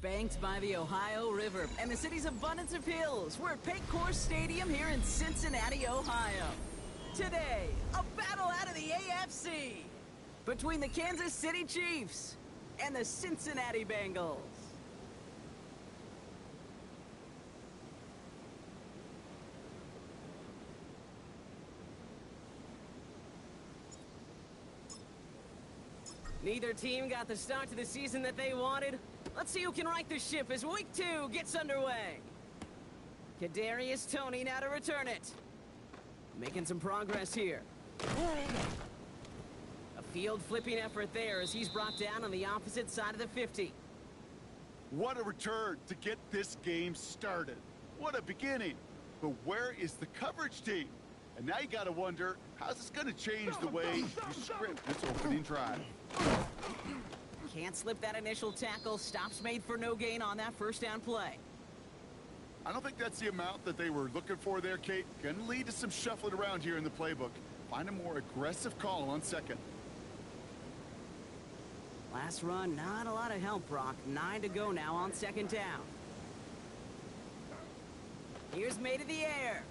Banked by the Ohio River and the city's abundance of hills, we're at Paycor Stadium here in Cincinnati, Ohio. Today, a battle out of the AFC between the Kansas City Chiefs and the Cincinnati Bengals. Neither team got the start to the season that they wanted. Let's see who can right the ship as Week 2 gets underway. Kadarius Toney now to return it. Making some progress here. A field-flipping effort there as he's brought down on the opposite side of the 50. What a return to get this game started. What a beginning. But where is the coverage team? And now you gotta wonder, how's this gonna change the way you script this opening drive? Can't slip that initial tackle. Stops made for no gain on that first down play. I don't think that's the amount that they were looking for there, Kate. Gonna lead to some shuffling around here in the playbook. Find a more aggressive call on second. Last run, not a lot of help, Brock. 9 to go now on second down. Here's made to the air.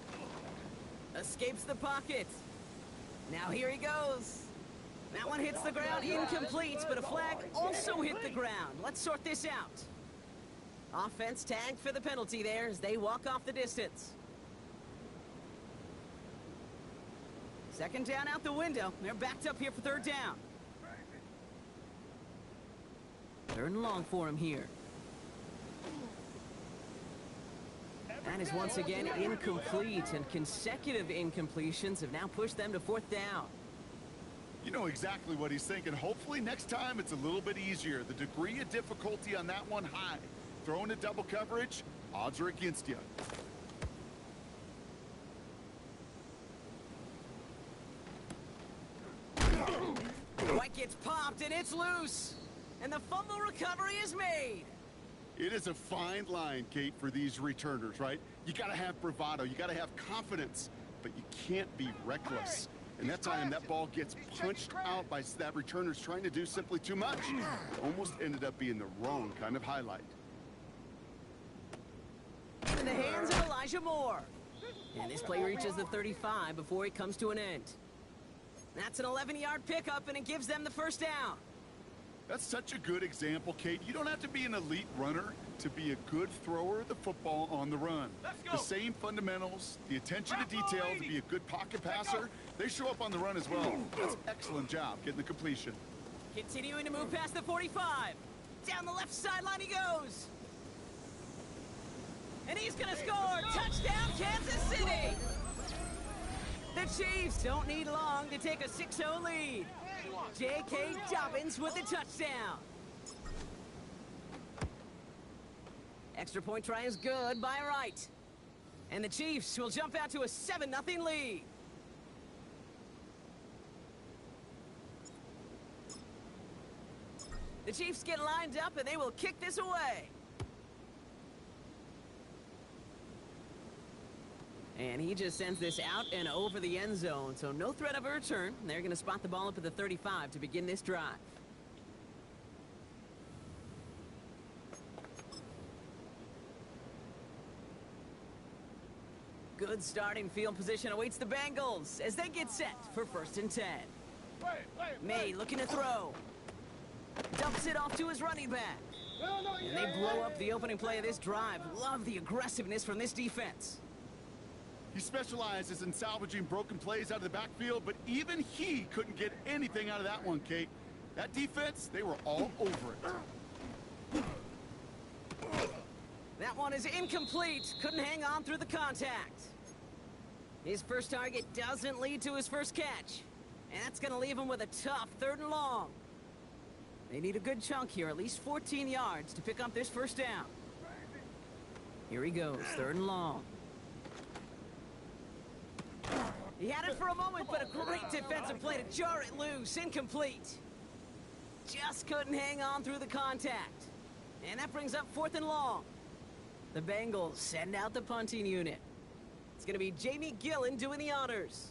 Escapes the pocket. Now here he goes. That one hits the ground, incomplete, but a flag also hit the ground. Let's sort this out. Offense tagged for the penalty there as they walk off the distance. Second down out the window. They're backed up here for third down. Third and long for him here. That is once again incomplete, and consecutive incompletions have now pushed them to fourth down. You know exactly what he's thinking. Hopefully next time it's a little bit easier. The degree of difficulty on that one high. Throwing a double coverage, odds are against you. White gets popped and it's loose. And the fumble recovery is made. It is a fine line, Kate, for these returners, right? You gotta have bravado, you gotta have confidence, but you can't be reckless. And that time, that ball gets punched out by that returner's trying to do simply too much. Almost ended up being the wrong kind of highlight. In the hands of Elijah Moore. And this play reaches the 35 before it comes to an end. That's an 11-yard pickup, and it gives them the first down. That's such a good example, Kate. You don't have to be an elite runner to be a good thrower of the football on the run. The same fundamentals, the attention to detail to be a good pocket passer, they show up on the run as well. That's an excellent job getting the completion. Continuing to move past the 45. Down the left sideline he goes. And he's going to score. Touchdown, Kansas City. The Chiefs don't need long to take a 6-0 lead. J.K. Dobbins with the touchdown. Extra point try is good by Wright. And the Chiefs will jump out to a 7-0 lead. The Chiefs get lined up and they will kick this away. And he just sends this out and over the end zone, so no threat of a return. They're going to spot the ball up at the 35 to begin this drive. Good starting field position awaits the Bengals as they get set for 1st and 10. May looking to throw. Dumps it off to his running back. And they blow up the opening play of this drive. Love the aggressiveness from this defense. He specializes in salvaging broken plays out of the backfield, but even he couldn't get anything out of that one, Kate. That defense, they were all over it. That one is incomplete. Couldn't hang on through the contact. His first target doesn't lead to his first catch. And that's going to leave him with a tough 3rd and long. They need a good chunk here, at least 14 yards to pick up this first down. Here he goes, 3rd and long. He had it for a moment, but a great defensive play to jar it loose. Incomplete. Just couldn't hang on through the contact. And that brings up 4th and long. The Bengals send out the punting unit. It's going to be Jamie Gillen doing the honors.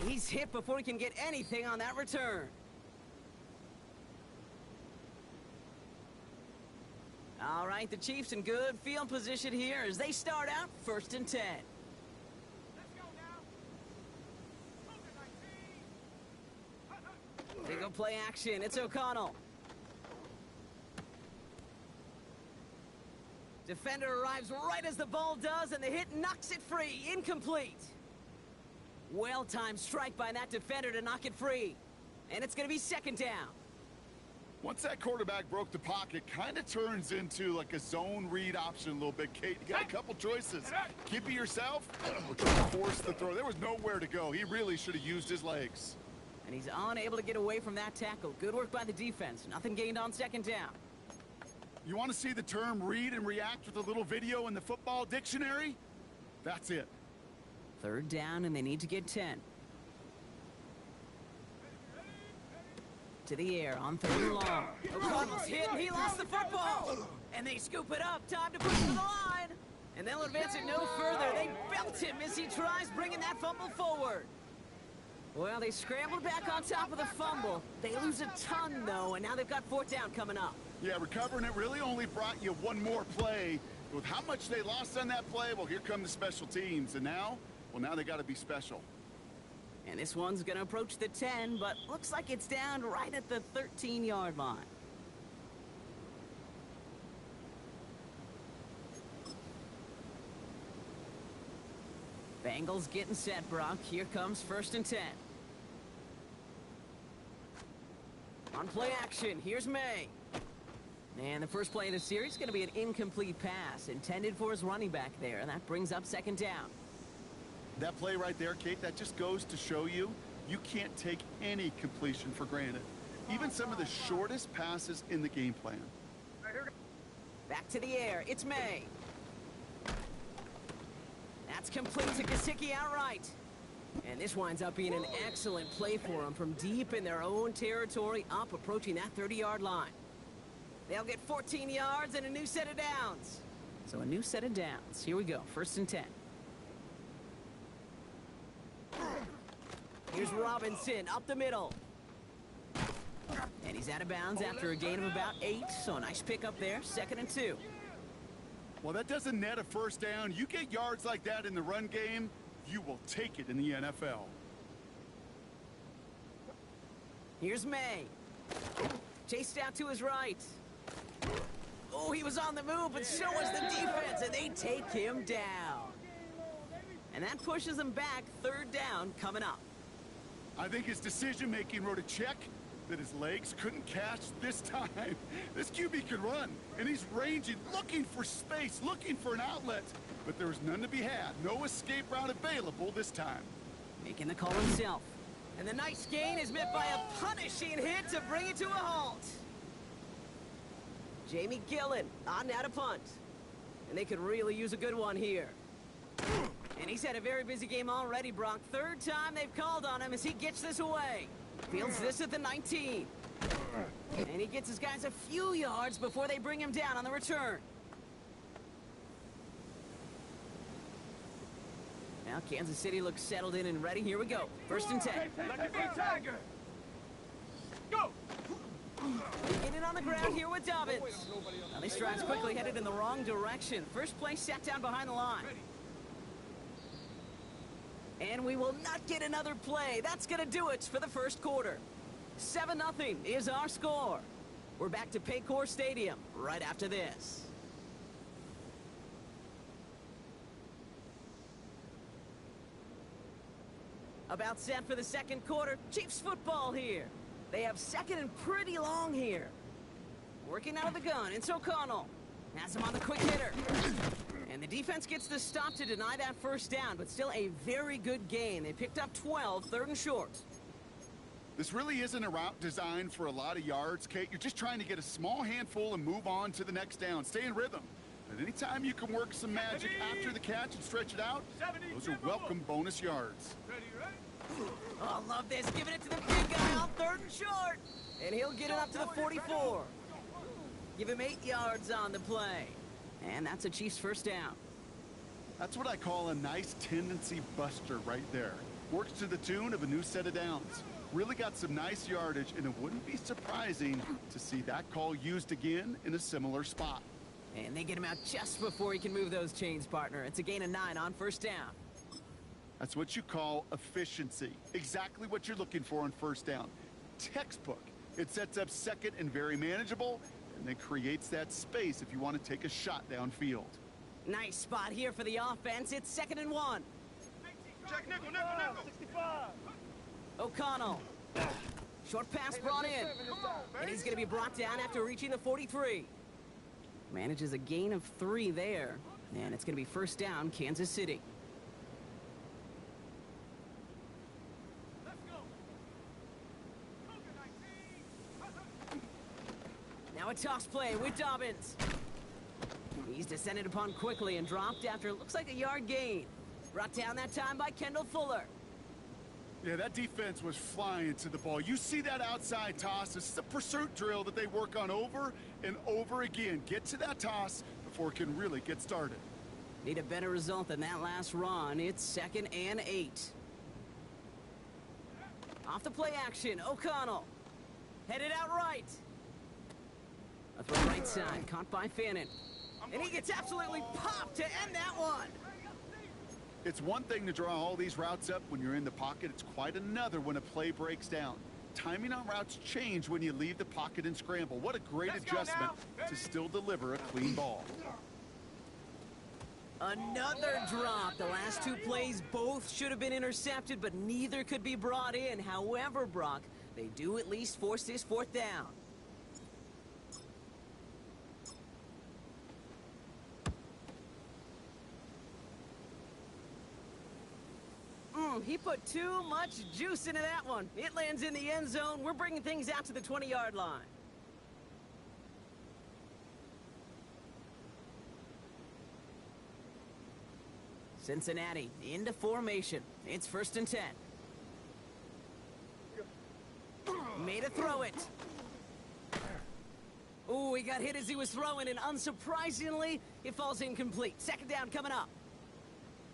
And he's hit before he can get anything on that return. All right, the Chiefs in good field position here as they start out 1st and 10. Single play action. It's O'Connell. Defender arrives right as the ball does, and the hit knocks it free. Incomplete. Well-timed strike by that defender to knock it free. And it's going to be 2nd down. Once that quarterback broke the pocket, kind of turns into like a zone read option a little bit, Kate. You got a couple choices. Keep it yourself, force the throw. There was nowhere to go. He really should have used his legs. And he's unable to get away from that tackle. Good work by the defense. Nothing gained on 2nd down. You want to see the term read and react with a little video in the football dictionary? That's it. 3rd down, and they need to get 10. To the air on 3rd and long. O'Connell's hit, and he lost the football. And they scoop it up. Time to push to the line. And they'll advance it no further. They belt him as he tries bringing that fumble forward. Well, they scrambled back on top of the fumble. They lose a ton, though, and now they've got 4th down coming up. Yeah, recovering it really only brought you one more play. With how much they lost on that play, well, here come the special teams. And now, well, now they got to be special. And this one's going to approach the 10, but looks like it's down right at the 13-yard line. Bengals getting set, Brock. Here comes 1st and 10. On play action, here's May. And the first play of the series is going to be an incomplete pass intended for his running back there, and that brings up 2nd down. That play right there, Kate, that just goes to show you can't take any completion for granted. Even some of the shortest passes in the game plan. Back to the air, it's May. That's complete to Gesicki outright. And this winds up being an excellent play for them from deep in their own territory, up approaching that 30-yard line. They'll get 14 yards and a new set of downs. So a new set of downs. Here we go, 1st and 10. Here's Robinson up the middle. And he's out of bounds after a gain of about 8, so a nice pick up there, 2nd and 2. Well, that doesn't net a 1st down. You get yards like that in the run game, you will take it in the NFL. Here's May. Chased out to his right. Oh, he was on the move, but so was the defense, and they take him down. And that pushes him back, 3rd down coming up. I think his decision-making wrote a check that his legs couldn't catch this time. This QB can run, and he's ranging, looking for space, looking for an outlet. But there was none to be had. No escape route available this time. Making the call himself. And the nice gain is met by a punishing hit to bring it to a halt. Jamie Gillen on now to punt. And they could really use a good one here. And he's had a very busy game already, Brock. 3rd time they've called on him as he gets this away. Fields this at the 19. And he gets his guys a few yards before they bring him down on the return. Now Kansas City looks settled in and ready. Here we go. 1st and 10. Go! Getting on the ground here with Dobbins. Now these strides quickly headed in the wrong direction. First play sat down behind the line. And we will not get another play. That's going to do it for the 1st quarter. 7-0 is our score. We're back to Paycor Stadium right after this. About set for the 2nd quarter. Chiefs football here. They have 2nd and pretty long here. Working out of the gun, it's O'Connell. Has him on the quick hitter. And the defense gets the stop to deny that 1st down, but still a very good gain. They picked up 12, 3rd and short. This really isn't a route designed for a lot of yards, Kate. You're just trying to get a small handful and move on to the next down. Stay in rhythm. But anytime you can work some magic after the catch and stretch it out, those are welcome bonus yards. Oh, love this. Giving it to the big guy on 3rd and short. And he'll get it up to the 44. Give him 8 yards on the play. And that's a Chiefs 1st down. That's what I call a nice tendency buster right there. Works to the tune of a new set of downs. Really got some nice yardage, and it wouldn't be surprising to see that call used again in a similar spot. And they get him out just before he can move those chains, partner. It's a gain of 9 on first down. That's what you call efficiency. Exactly what you're looking for on first down. Textbook. It sets up second and very manageable, and then creates that space if you want to take a shot downfield. Nice spot here for the offense. It's 2nd and 1. Check nickel, nickel, nickel. 65. O'Connell. Short pass brought in. And he's going to be brought down after reaching the 43. Manages a gain of 3 there. And it's going to be first down, Kansas City. Let's go. Now a toss play with Dobbins. He's descended upon quickly and dropped after it looks like a yard gain. Brought down that time by Kendall Fuller. Yeah, that defense was flying to the ball. You see that outside toss. This is a pursuit drill that they work on over and over again. Get to that toss before it can really get started. Need a better result than that last run. It's 2nd and 8. Off the play action, O'Connell. Headed out right. A throw right side, caught by Fannin. And he gets absolutely popped to end that one. It's one thing to draw all these routes up when you're in the pocket. It's quite another when a play breaks down. Timing on routes change when you leave the pocket and scramble. What a great adjustment to still deliver a clean ball. Another drop. The last 2 plays both should have been intercepted, but neither could be brought in. However, Brock, they do at least force this 4th down. He put too much juice into that one. It lands in the end zone. We're bringing things out to the 20-yard line. Cincinnati into formation. It's 1st and 10. Made a throw it. Ooh, he got hit as he was throwing, and unsurprisingly, it falls incomplete. 2nd down coming up.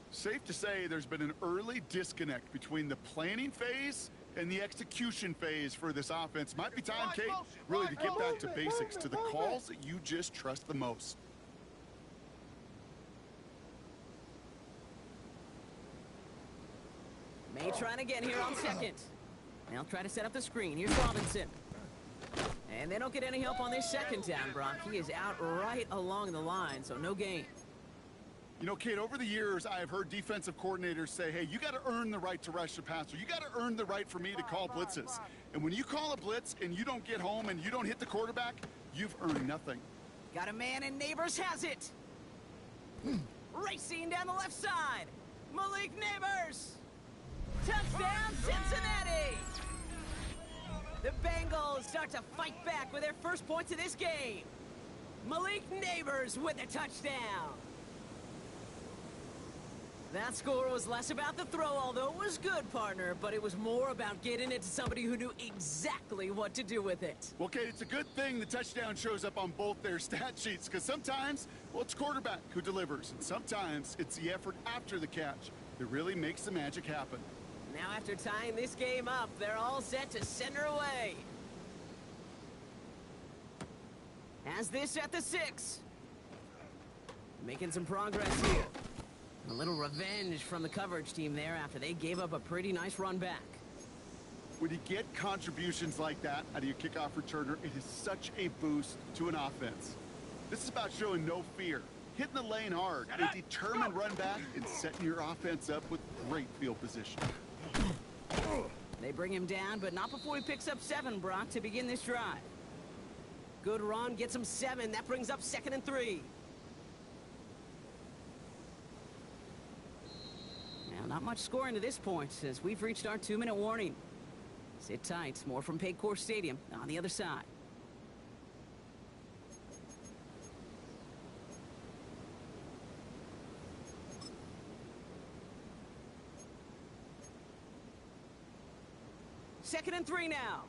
Safe to say there's been an early disconnect between the planning phase and the execution phase for this offense. Might be time, Kate, really to get back to basics, to the calls that you just trust the most. May trying again here on 2nd. They'll try to set up the screen. Here's Robinson. And they don't get any help on this 2nd down, Brock. He is out right along the line, so no gain. You know, Kate, over the years, I have heard defensive coordinators say, hey, you got to earn the right to rush the passer. You got to earn the right for me to call blitzes. And when you call a blitz and you don't get home and you don't hit the quarterback, you've earned nothing. Got a man, and Neighbors has it. Racing down the left side. Malik Neighbors. Touchdown, Cincinnati. The Bengals start to fight back with their first points of this game. Malik Neighbors with a touchdown. That score was less about the throw, although it was good, partner, but it was more about getting it to somebody who knew exactly what to do with it. Well, Kate, it's a good thing the touchdown shows up on both their stat sheets, because sometimes, well, it's quarterback who delivers, and sometimes it's the effort after the catch that really makes the magic happen. Now, after tying this game up, they're all set to send her away. Has this at the 6. Making some progress here. A little revenge from the coverage team there after they gave up a pretty nice run back. When you get contributions like that out of your kickoff returner, it is such a boost to an offense. This is about showing no fear, hitting the lane hard, a determined run back, and setting your offense up with great field position. They bring him down, but not before he picks up 7, Brock, to begin this drive. Good run, gets him 7. That brings up 2nd and 3. Now, not much scoring to this point, as we've reached our 2-minute warning. Sit tight. More from Paycor Stadium on the other side. Second and 3 now.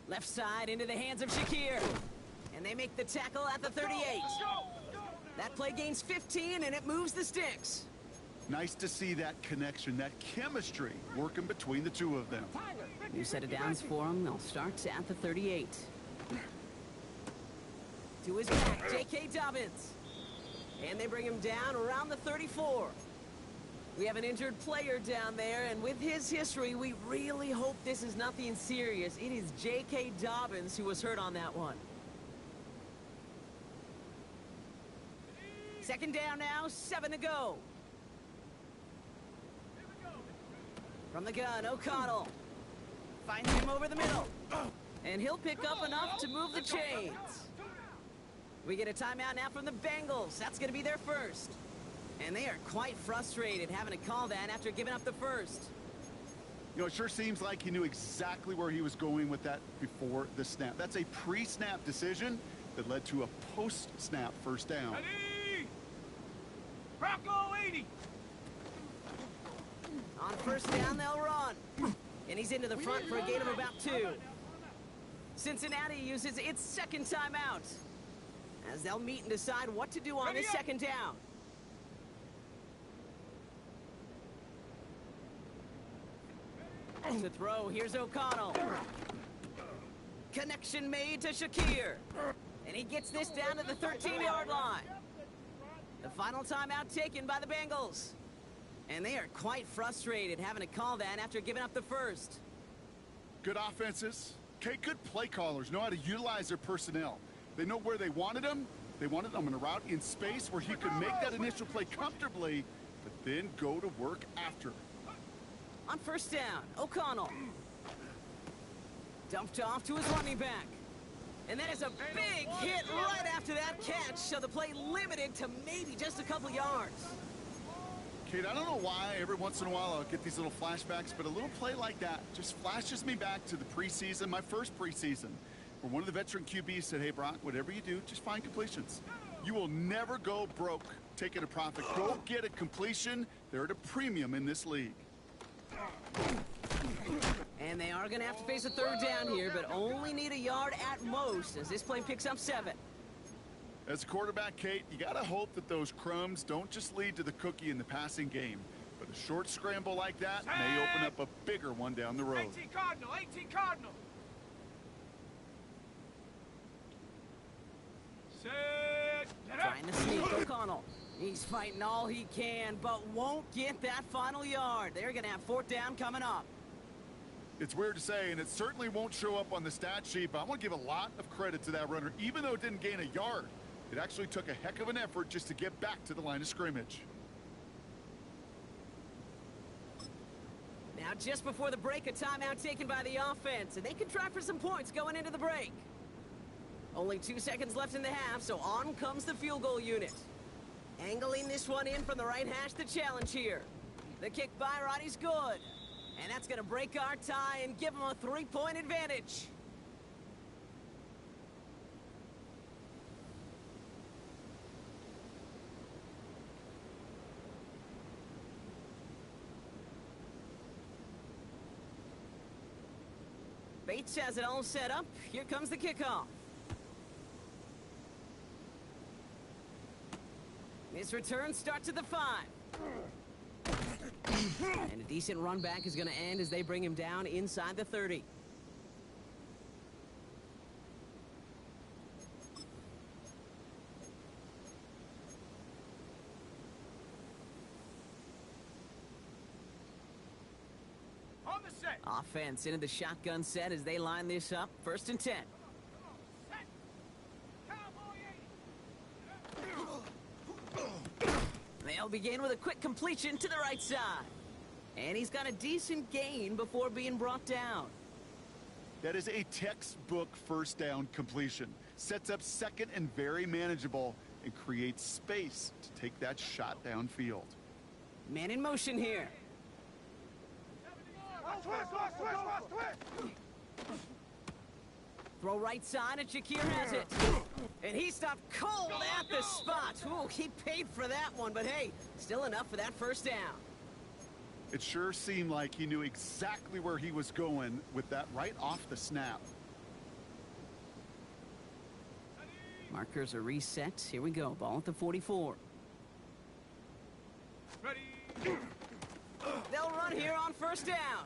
Left side into the hands of Shakir. And they make the tackle at the 38. That play gains 15, and it moves the sticks. Nice to see that connection, that chemistry working between the two of them. New set of downs for him. They'll start at the 38. To his back, J.K. Dobbins. And they bring him down around the 34. We have an injured player down there, and with his history, we really hope this is nothing serious. It is J.K. Dobbins who was hurt on that one. Second down now, 7 to go. From the gun, O'Connell. Finds him over the middle. And he'll pick up enough to move the chains. We get a timeout now from the Bengals. That's going to be their first. And they are quite frustrated having to call that after giving up the first. You know, it sure seems like he knew exactly where he was going with that before the snap. That's a pre-snap decision that led to a post-snap first down. Ready! Rocco 80! On first down, they'll run. And he's into the front for a gain of about 2. Cincinnati uses its second timeout, as they'll meet and decide what to do on this second down. To throw, here's O'Connell. Connection made to Shakir. And he gets this down to the 13-yard line. The final timeout taken by the Bengals. And they are quite frustrated having to call that after giving up the first. Good offenses. Okay, good play callers know how to utilize their personnel. They know where they wanted them. They wanted them in a route in space where he could make that initial play comfortably, but then go to work after. On first down, O'Connell. Dumped off to his running back. And that is a big hit right after that catch, so the play limited to maybe just a couple yards. Kate, I don't know why every once in a while I'll get these little flashbacks, but a little play like that just flashes me back to the preseason, my first preseason, where one of the veteran QBs said, hey, Brock, whatever you do, just find completions. You will never go broke taking a profit. Go get a completion. They're at a premium in this league. And they are going to have to face a third down here, but only need a yard at most as this play picks up 7. As a quarterback, Kate, you got to hope that those crumbs don't just lead to the cookie in the passing game. But a short scramble like that may open up a bigger one down the road. 18 Cardinal, 18 Cardinal. Set. Trying to sneak O'Connell. He's fighting all he can, but won't get that final yard. They're going to have fourth down coming up. It's weird to say, and it certainly won't show up on the stat sheet, but I want to give a lot of credit to that runner. Even though it didn't gain a yard, it actually took a heck of an effort just to get back to the line of scrimmage. Now, just before the break, a timeout taken by the offense, and they can try for some points going into the break. Only 2 seconds left in the half, so on comes the field goal unit. Angling this one in from the right hash, the challenge here. The kick by Roddy's good. And that's going to break our tie and give them a 3-point advantage. Bates has it all set up. Here comes the kickoff. This return starts at the 5. And a decent run back is going to end as they bring him down inside the 30. On the set. Offense into the shotgun set as they line this up. 1st and 10. Set. Cowboy 80. They'll begin with a quick completion to the right side. And he's got a decent gain before being brought down. That is a textbook first down completion. Sets up second and very manageable and creates space to take that shot downfield. Man in motion here. Twist. Throw right side and Shakir has it. And he stopped cold at the spot. Ooh, he paid for that one, but hey, still enough for that first down. It sure seemed like he knew exactly where he was going with that right off the snap. Markers are reset. Here we go. Ball at the 44. Ready. They'll run here on first down.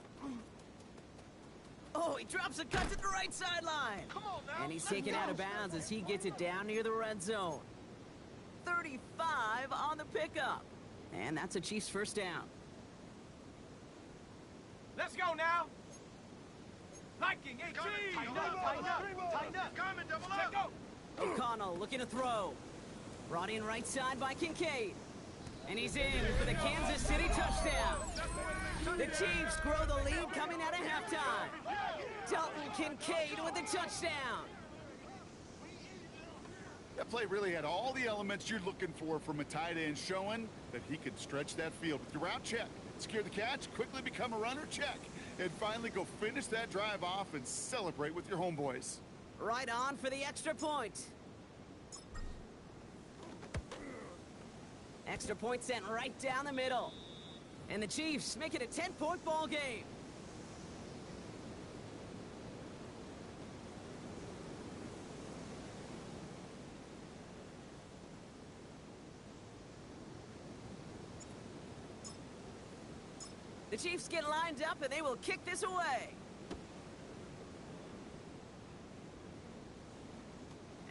Oh, he drops a cut to the right sideline. Come on now. And he's taken out of bounds as he gets it down near the red zone. 35 on the pickup. And that's a Chiefs first down. Let's go now. Liking, hey, tighten up, tighten up, tighten up. Coming, double up. Let go. O'Connell looking to throw. Brought in right side by Kincaid. And he's in for the Kansas City touchdown. The Chiefs grow the lead coming out of halftime. Dalton Kincaid with the touchdown. That play really had all the elements you're looking for from a tight end, showing that he could stretch that field with your route check, secure the catch, quickly become a runner check, and finally go finish that drive off and celebrate with your homeboys. Right on for the extra point. Extra point sent right down the middle. And the Chiefs make it a 10-point ball game. The Chiefs get lined up and they will kick this away.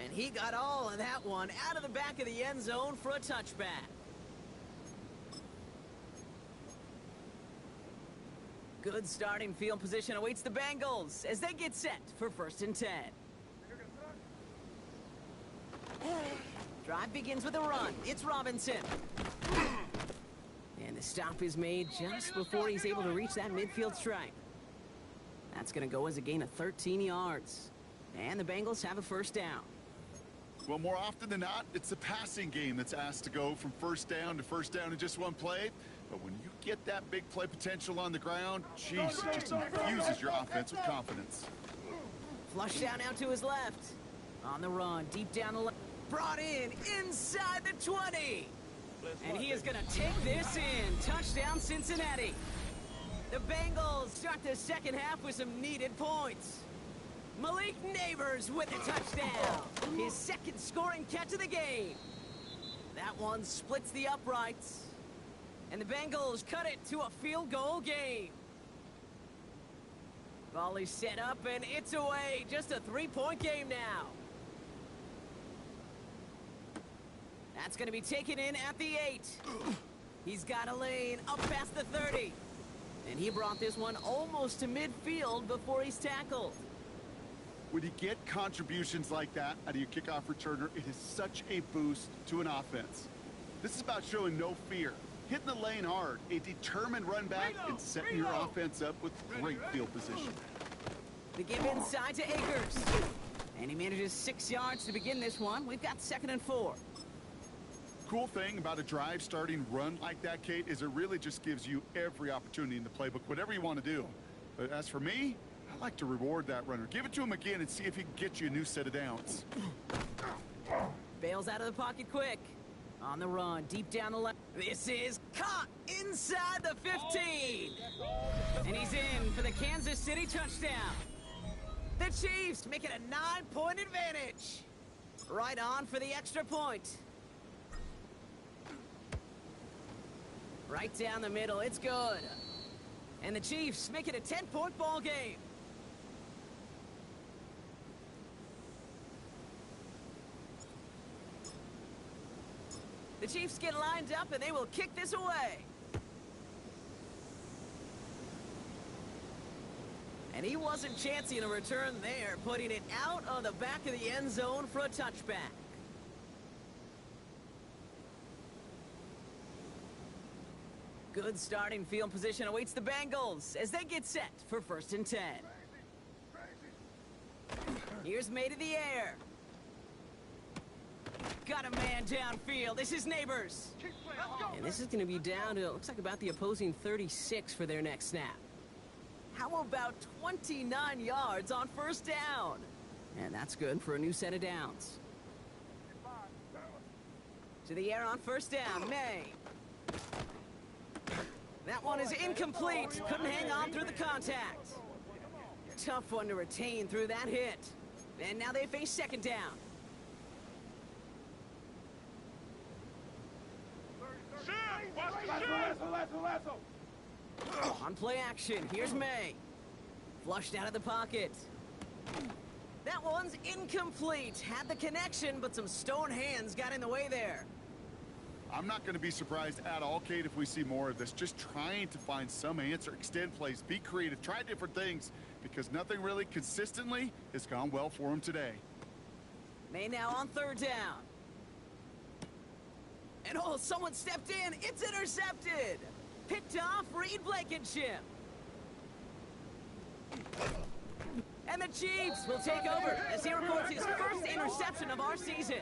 And he got all of that one out of the back of the end zone for a touchback. Good starting field position awaits the Bengals as they get set for 1st and 10. Drive begins with a run. It's Robinson. And the stop is made just before he's able to reach that midfield stripe. That's going to go as a gain of 13 yards. And the Bengals have a first down. Well, more often than not, it's the passing game that's asked to go from first down to first down in just one play. But when you get that big play potential on the ground, geez, it just infuses your offense with confidence. Flush down out to his left. On the run, deep down the left. Brought in inside the 20. And he is going to take this in. Touchdown, Cincinnati. The Bengals start the second half with some needed points. Malik Neighbors with a touchdown. His second scoring catch of the game. That one splits the uprights. And the Bengals cut it to a field goal game. Volley set up and it's away. Just a 3-point game now. That's going to be taken in at the 8. He's got a lane up past the 30. And he brought this one almost to midfield before he's tackled. When you get contributions like that out of your kickoff returner, it is such a boost to an offense. This is about showing no fear, hitting the lane hard, a determined run back, and setting your offense up with great field position. The give inside to Akers. And he manages 6 yards to begin this one. We've got 2nd and 4. Cool thing about a drive starting run like that, Kate, is it really just gives you every opportunity in the playbook, whatever you want to do. But as for me, I like to reward that runner. Give it to him again and see if he can get you a new set of downs. Bails out of the pocket quick. On the run, deep down the left. This is caught inside the 15. And he's in for the Kansas City touchdown. The Chiefs make it a 9-point advantage. Right on for the extra point. Right down the middle, it's good. And the Chiefs make it a 10-point ball game. The Chiefs get lined up and they will kick this away. And he wasn't chancing a return there, putting it out on the back of the end zone for a touchback. Good starting field position awaits the Bengals as they get set for 1st and 10. Here's made in the air. Got a man downfield. This is Neighbors. And this is going to be down to, it looks like about the opposing 36 for their next snap. How about 29 yards on first down? And that's good for a new set of downs. To the air on first down, May. That one is incomplete. Couldn't hang on through the contact. Tough one to retain through that hit. And now they face 2nd down. On play action, here's May. Flushed out of the pocket. That one's incomplete. Had the connection, but some stone hands got in the way there. I'm not going to be surprised at all, Kate, if we see more of this. Just trying to find some answer, extend plays, be creative, try different things, because nothing really consistently has gone well for him today. May now on third down. And oh, someone stepped in. It's intercepted. Picked off Reed Blankenship. And the Chiefs will take over as he records his first interception of our season.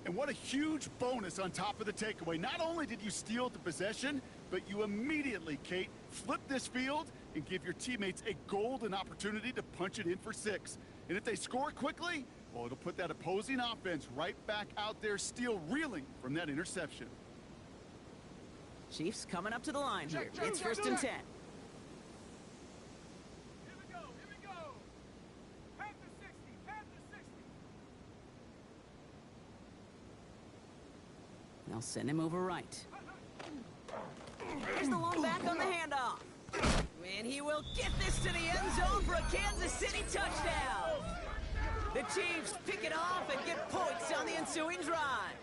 And what a huge bonus on top of the takeaway. Not only did you steal the possession, but you immediately, Kate, flip this field and give your teammates a golden opportunity to punch it in for 6. And if they score quickly, well, it'll put that opposing offense right back out there, still reeling from that interception. Chiefs coming up to the line here. It's first and 10. Here we go, here we go. Panther 60, Panther 60. They'll send him over right. There's the long back on the handoff. And he will get this to the end zone for a Kansas City touchdown. The Chiefs pick it off and get points on the ensuing drive.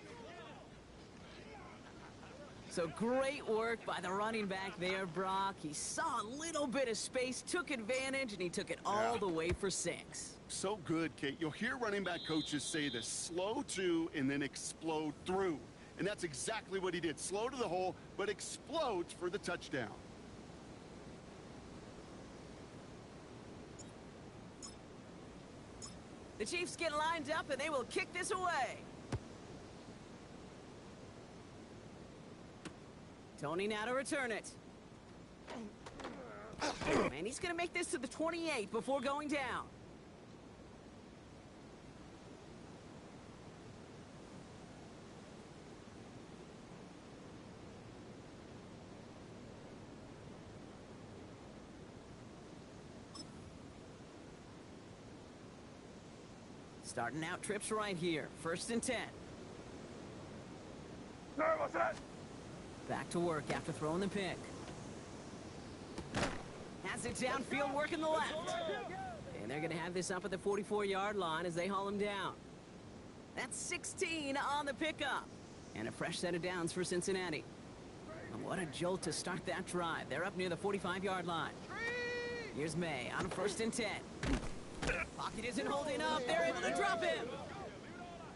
So great work by the running back there, Brock. He saw a little bit of space, took advantage, and he took it all the way for 6. So good, Kate. You'll hear running back coaches say this: slow to and then explode through. And that's exactly what he did. Slow to the hole, but explodes for the touchdown. The Chiefs get lined up, and they will kick this away. Tony now to return it. And he's going to make this to the 28 before going down. Starting out trips right here. First and 10. What's that? Back to work after throwing the pick. Has it downfield, working the left. And they're going to have this up at the 44-yard line as they haul him down. That's 16 on the pickup. And a fresh set of downs for Cincinnati. And what a jolt to start that drive. They're up near the 45-yard line. Here's May on first and 10. Pocket isn't holding up. They're able to drop him.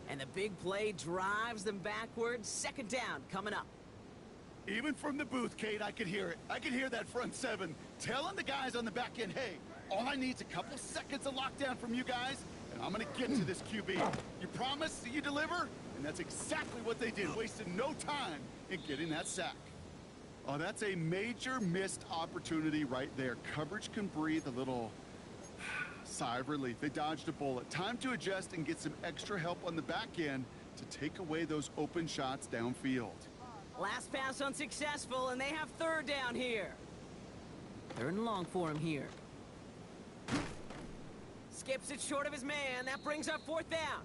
And the big play drives them backwards. Second down coming up. Even from the booth, Kate, I could hear it. I could hear that front 7 telling the guys on the back end, hey, all I need is a couple seconds of lockdown from you guys, and I'm going to get to this QB. You promise that you deliver? And that's exactly what they did, wasted no time in getting that sack. Oh, that's a major missed opportunity right there. Coverage can breathe a little sigh of relief. They dodged a bullet. Time to adjust and get some extra help on the back end to take away those open shots downfield. Last pass unsuccessful, and they have third down here. Third and long for him here. Skips it short of his man. That brings up fourth down.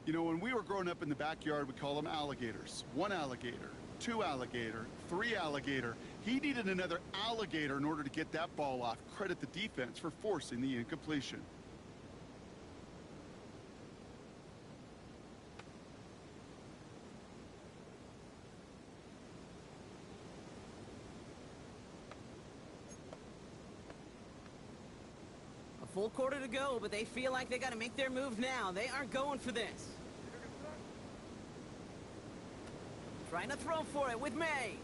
You know, when we were growing up in the backyard, we call them alligators. 1 alligator, 2 alligator, 3 alligator. He needed another alligator in order to get that ball off. Credit the defense for forcing the incompletion. A full quarter to go, but they feel like they got to make their move now. They aren't going for this. Trying to throw for it with May.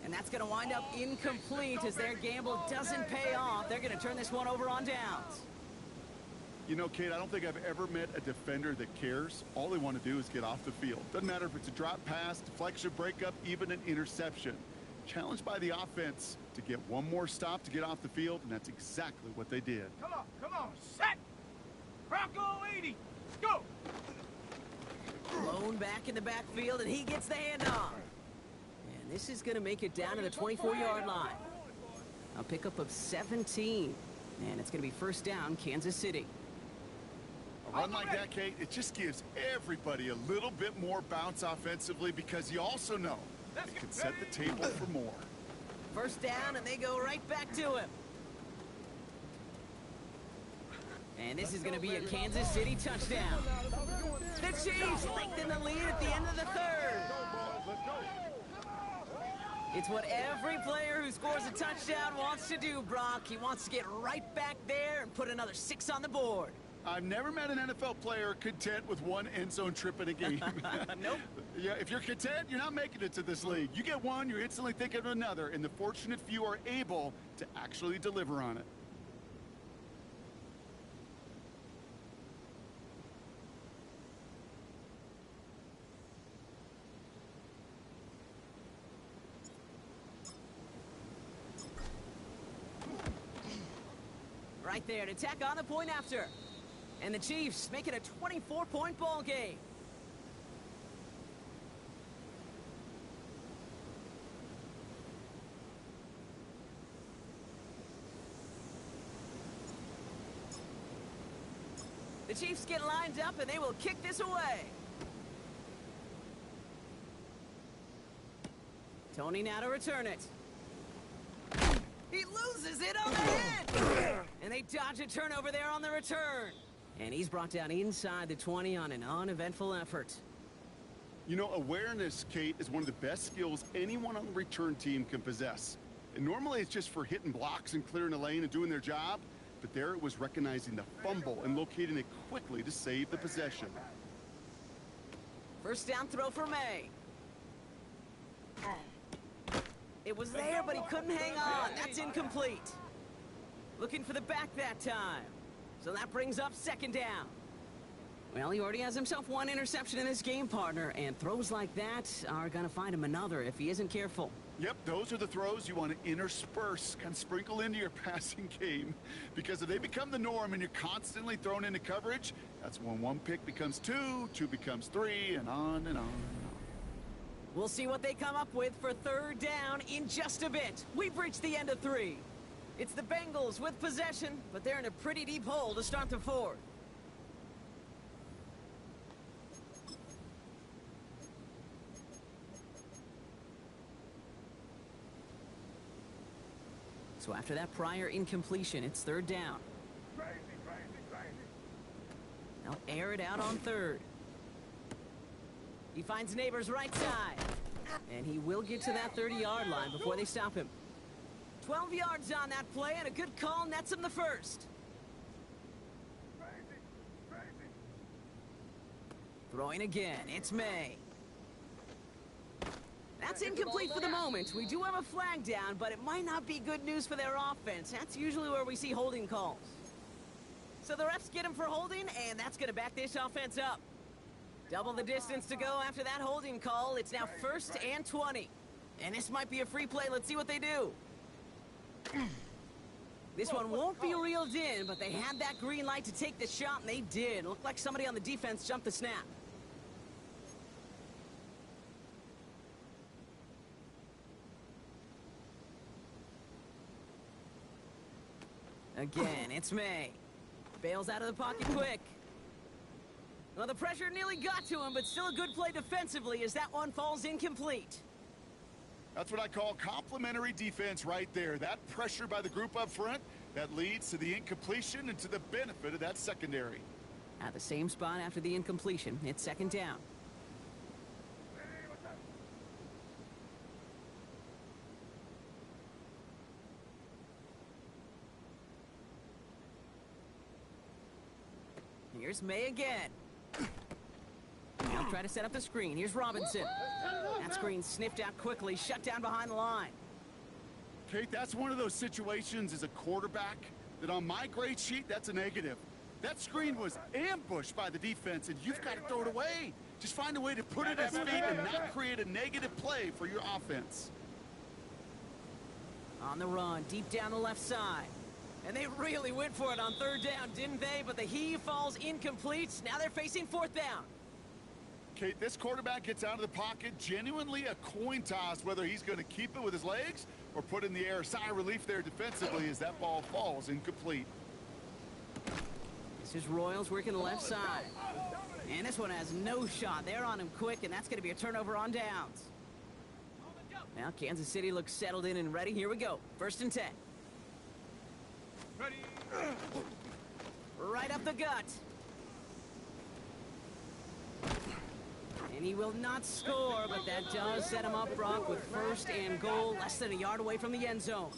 And that's going to wind up incomplete as their gamble doesn't pay off. They're going to turn this one over on downs. You know, Kate, I don't think I've ever met a defender that cares. All they want to do is get off the field. Doesn't matter if it's a drop pass, deflection, breakup, even an interception. Challenged by the offense to get one more stop to get off the field, and that's exactly what they did. Come on, set! Bronco 80, go! Blown back in the backfield, and he gets the handoff. And this is going to make it down to the 24-yard line. A pickup of 17. And it's going to be first down, Kansas City. A run like that, Kate, it just gives everybody a little bit more bounce offensively because you also know It could set the table for more. First down, and they go right back to him. And this is going to be a Kansas City touchdown. The Chiefs lengthen the lead at the end of the third. It's what every player who scores a touchdown wants to do, Brock. He wants to get right back there and put another 6 on the board. I've never met an NFL player content with one end zone trip in a game. Nope. Yeah, if you're content, you're not making it to this league. You get one, you're instantly thinking of another, and the fortunate few are able to actually deliver on it. Right there to tack on the point after. And the Chiefs make it a 24-point ball game. The Chiefs get lined up and they will kick this away. Tony now to return it. He loses it on the hit! And they dodge a turnover there on the return. And he's brought down inside the 20 on an uneventful effort. You know, awareness, Kate, is one of the best skills anyone on the return team can possess. And normally it's just for hitting blocks and clearing a lane and doing their job. But there it was recognizing the fumble and locating it quickly to save the possession. First down throw for May. It was there, but he couldn't hang on. That's incomplete. Looking for the back that time. So that brings up second down. Well, he already has himself one interception in this game, partner, and throws like that are going to find him another if he isn't careful. Yep, those are the throws you want to intersperse, kind of sprinkle into your passing game. Because if they become the norm and you're constantly thrown into coverage, that's when one pick becomes two, two becomes three, and on and on and on. We'll see what they come up with for third down in just a bit. We've reached the end of 3. It's the Bengals with possession, but they're in a pretty deep hole to start the fourth. So after that prior incompletion, it's third down. They'll air it out on third. He finds Neighbors right side. And he will get to that 30-yard line before they stop him. 12 yards on that play, and a good call nets him the first. Throwing again, it's May. That's incomplete for the moment. We do have a flag down, but it might not be good news for their offense. That's usually where we see holding calls. So the refs get him for holding, and that's going to back this offense up. Double the distance to go after that holding call. It's now 1st and 20. And this might be a free play. Let's see what they do. This one won't be reeled in, but they had that green light to take the shot, and they did. Looked like somebody on the defense jumped the snap. Again, it's May. Bails out of the pocket quick. Well, the pressure nearly got to him, but still a good play defensively as that one falls incomplete. That's what I call complementary defense right there. That pressure by the group up front, that leads to the incompletion and to the benefit of that secondary. At the same spot after the incompletion, it's second down. Here's May again. They'll try to set up the screen. Here's Robinson. That screen sniffed out quickly, shut down behind the line. Kate, that's one of those situations as a quarterback that on my grade sheet, that's a negative. That screen was ambushed by the defense, and you've got to throw it away. Just find a way to put it at his feet and not create a negative play for your offense. On the run, deep down the left side. And they really went for it on third down, didn't they? But the heave falls incomplete. Now they're facing fourth down. Kate, this quarterback gets out of the pocket, genuinely a coin toss, whether he's going to keep it with his legs or put in the air. Sigh of relief there defensively as that ball falls incomplete. This is Royals working the left side. And this one has no shot. They're on him quick, and that's going to be a turnover on downs. Now Kansas City looks settled in and ready. Here we go. 1st and 10. Ready. Right up the gut. And he will not score, but that does set him up, Brock, with 1st and goal, less than a yard away from the end zone.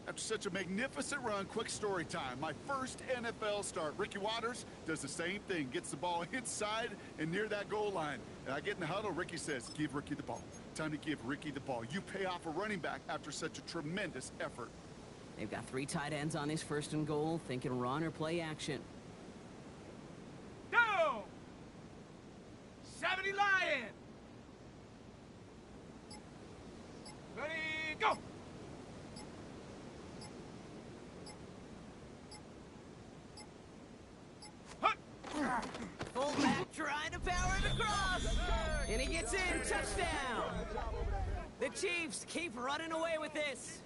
After such a magnificent run, quick story time. My first NFL start. Ricky Waters does the same thing. Gets the ball inside and near that goal line. And I get in the huddle. Ricky says, give Ricky the ball. Time to give Ricky the ball. You pay off a running back after such a tremendous effort. They've got 3 tight ends on this 1st and goal, thinking run or play action. Down. 70 Lion. Ready, go. Fullback trying to power it across. And he gets in. Touchdown. The Chiefs keep running away with this.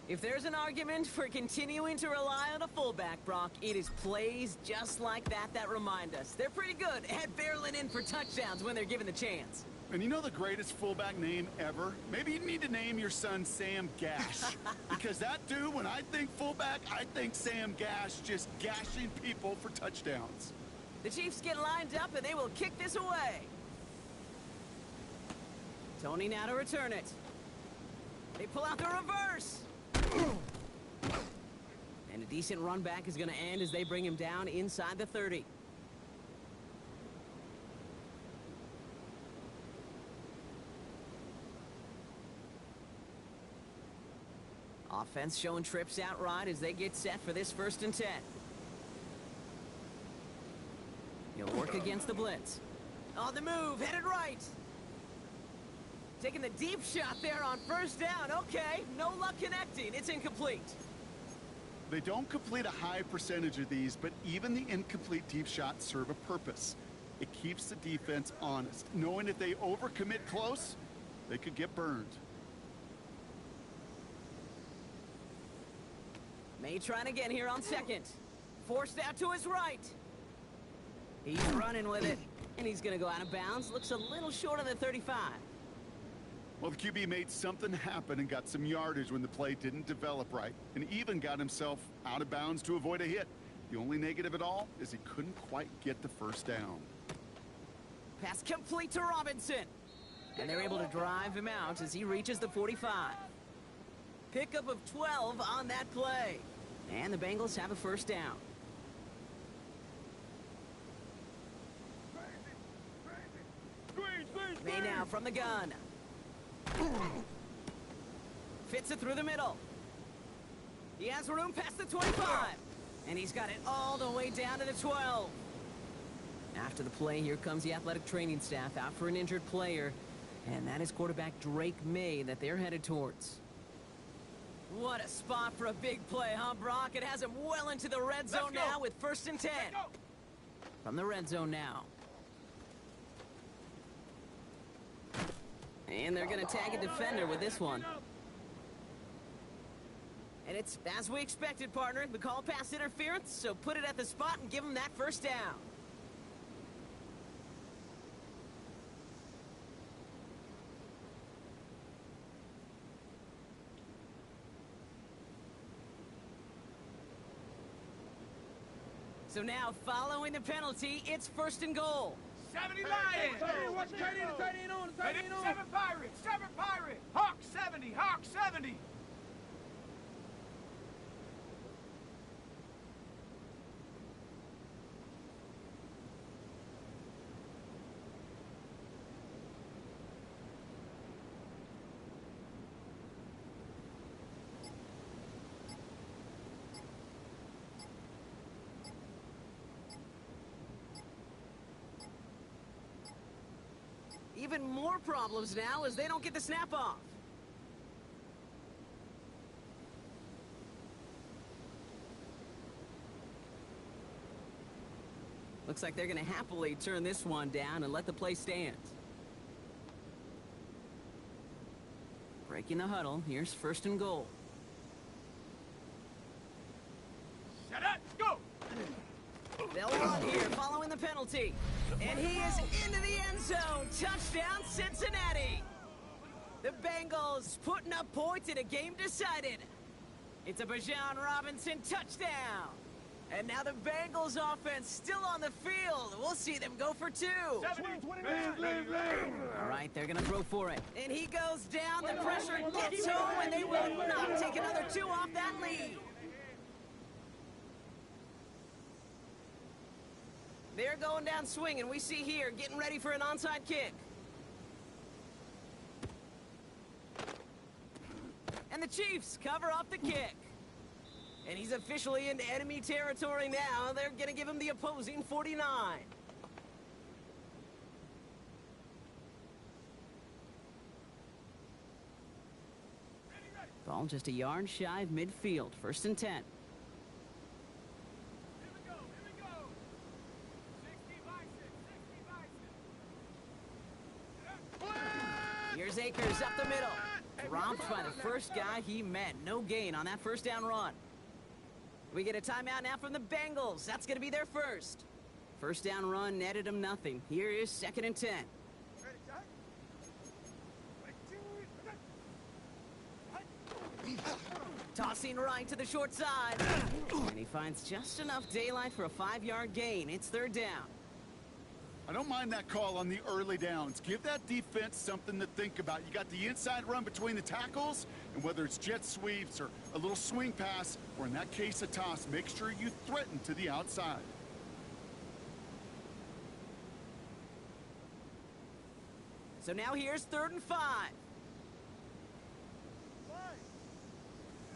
If there's an argument for continuing to rely on a fullback, Brock, it is plays just like that that remind us. They're pretty good at barreling in for touchdowns when they're given the chance. And you know the greatest fullback name ever? Maybe you need to name your son Sam Gash. Because that dude, when I think fullback, I think Sam Gash just gashing people for touchdowns. The Chiefs get lined up and they will kick this away. Tony now to return it. They pull out the reverse. And a decent run back is going to end as they bring him down inside the 30. Offense showing trips out right as they get set for this 1st and 10. He'll work against the blitz. On the move, headed right. Taking the deep shot there on 1st down. Okay, no luck connecting. It's incomplete. They don't complete a high percentage of these, but even the incomplete deep shots serve a purpose. It keeps the defense honest, knowing if they overcommit close, they could get burned. May trying again here on 2nd. Forced out to his right. He's running with it, and he's going to go out of bounds. Looks a little short of the 35. Well, the QB made something happen and got some yardage when the play didn't develop right, and even got himself out of bounds to avoid a hit. The only negative at all is he couldn't quite get the 1st down. Pass complete to Robinson. And they're able to drive him out as he reaches the 45. Pickup of 12 on that play. And the Bengals have a 1st down. May now from the gun. Fits it through the middle. He has room past the 25. And he's got it all the way down to the 12. After the play, here comes the athletic training staff out for an injured player. And that is quarterback Drake May that they're headed towards. What a spot for a big play, huh, Brock? It has him well into the red zone now with 1st and 10. From the red zone now. And they're going to tag a defender with this one. And it's as we expected, partner. The call pass interference, so put it at the spot and give him that 1st down. So now, following the penalty, it's 1st and goal. 70 Lions. Tight end on. 7 Pirates. 7 Pirates. Hawk 70. Hawk 70. Even more problems now as they don't get the snap off. Looks like they're going to happily turn this one down and let the play stand. Breaking the huddle. Here's 1st and goal. Set up. Go. They'll run here following the penalty. penalty. And he is into the end zone. Touchdown, Cincinnati. The Bengals putting up points in a game decided. It's a Bijan Robinson touchdown. And now the Bengals offense still on the field. We'll see them go for 2. All right, they're going to throw for it. And he goes down. The pressure gets home, and they will not take another 2 off that lead. They're going down swinging. We see here, getting ready for an onside kick. And the Chiefs cover up the kick. And he's officially into enemy territory now. They're going to give him the opposing 49. Ball just a yard shy of midfield. 1st and 10. Here's Akers up the middle. Dropped by the first guy he met. No gain on that 1st down run. We get a timeout now from the Bengals. That's going to be their first. 1st down run netted them nothing. Here is 2nd and 10. Tossing right to the short side. And he finds just enough daylight for a 5-yard gain. It's 3rd down. I don't mind that call on the early downs. Give that defense something to think about. You got the inside run between the tackles, and whether it's jet sweeps or a little swing pass, or in that case a toss, make sure you threaten to the outside. So now here's 3rd and 5.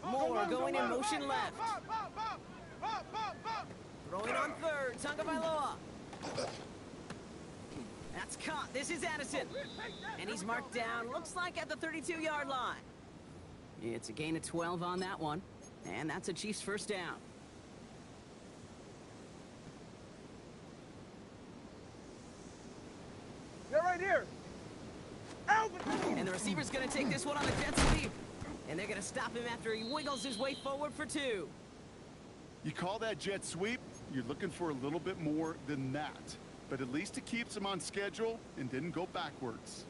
Moore going in motion left. Throwing on 3rd, Tagovailoa. That's caught. This is Addison. And he's marked down, looks like at the 32-yard line. It's a gain of 12 on that one. And that's a Chiefs 1st down. They're right here. And the receiver's going to take this one on the jet sweep. And they're going to stop him after he wiggles his way forward for 2. You call that jet sweep, you're looking for a little bit more than that. But at least it keeps him on schedule and didn't go backwards.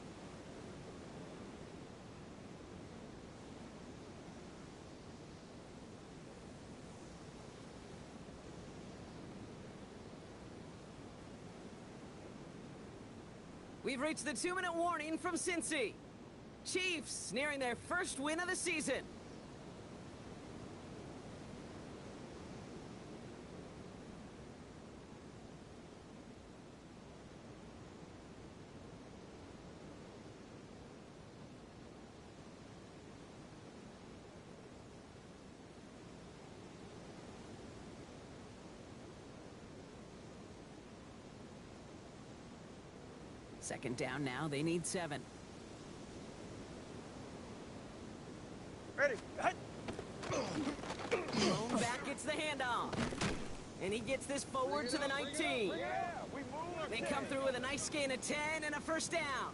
We've reached the 2-minute warning from Cincy. Chiefs nearing their first win of the season. Second down now, they need 7. Ready. Thrown back gets the handoff. And he gets this forward to the 19. They come through with a nice gain of 10 and a 1st down.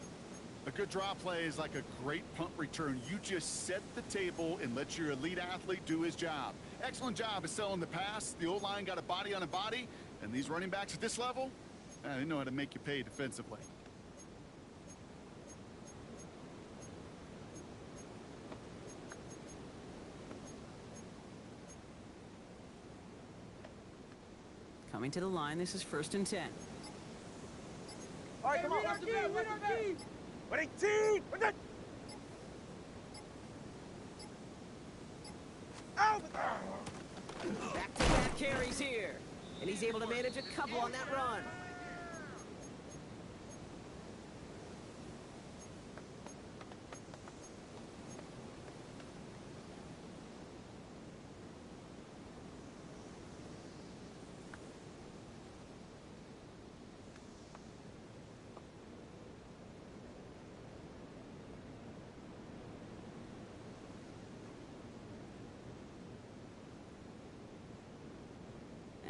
A good draw play is like a great punt return. You just set the table and let your elite athlete do his job. Excellent job of selling the pass. The O-line got a body on a body. And these running backs at this level, they know how to make you pay defensively. Coming to the line, this is 1st and 10. All right, come on. Watch the back. Watch the back. What 18? What that? Out! Back-to-back carries here. And he's able to manage a couple on that run.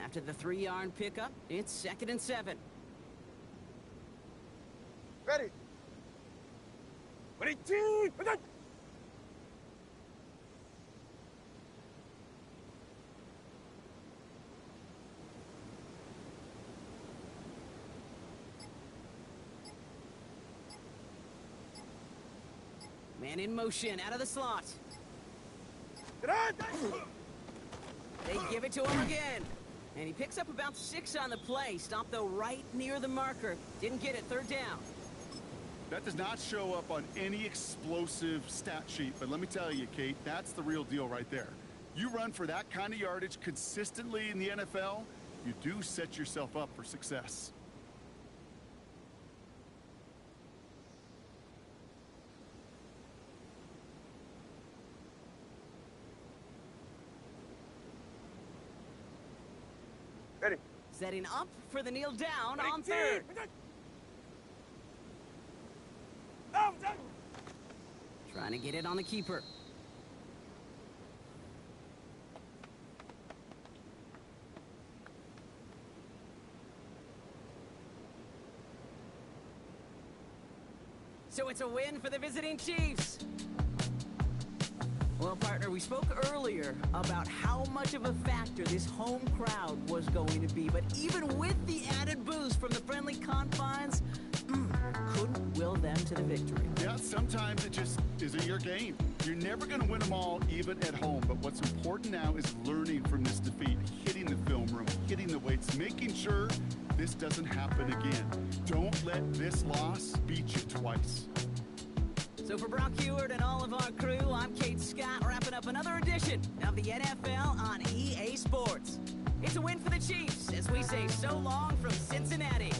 After the 3-yard pickup, it's 2nd and 7. Ready. What 18? What that? Man in motion, out of the slot. They give it to him again. And he picks up about 6 on the play. Stopped, though, right near the marker. Didn't get it, third down. That does not show up on any explosive stat sheet, but let me tell you, Kate, that's the real deal right there. You run for that kind of yardage consistently in the NFL, you do set yourself up for success. Ready. Setting up for the kneel down on third. Trying to get it on the keeper. So it's a win for the visiting Chiefs. Well, partner, we spoke earlier about how much of a factor this home crowd was going to be, but even with the added boost from the friendly confines, couldn't will them to the victory. Yeah, sometimes it just isn't your game. You're never going to win them all, even at home. But what's important now is learning from this defeat, hitting the film room, hitting the weights, making sure this doesn't happen again. Don't let this loss beat you twice. So for Brock Heward and all of our crew, I'm Kate Scott, wrapping up another edition of the NFL on EA Sports. It's a win for the Chiefs as we say so long from Cincinnati.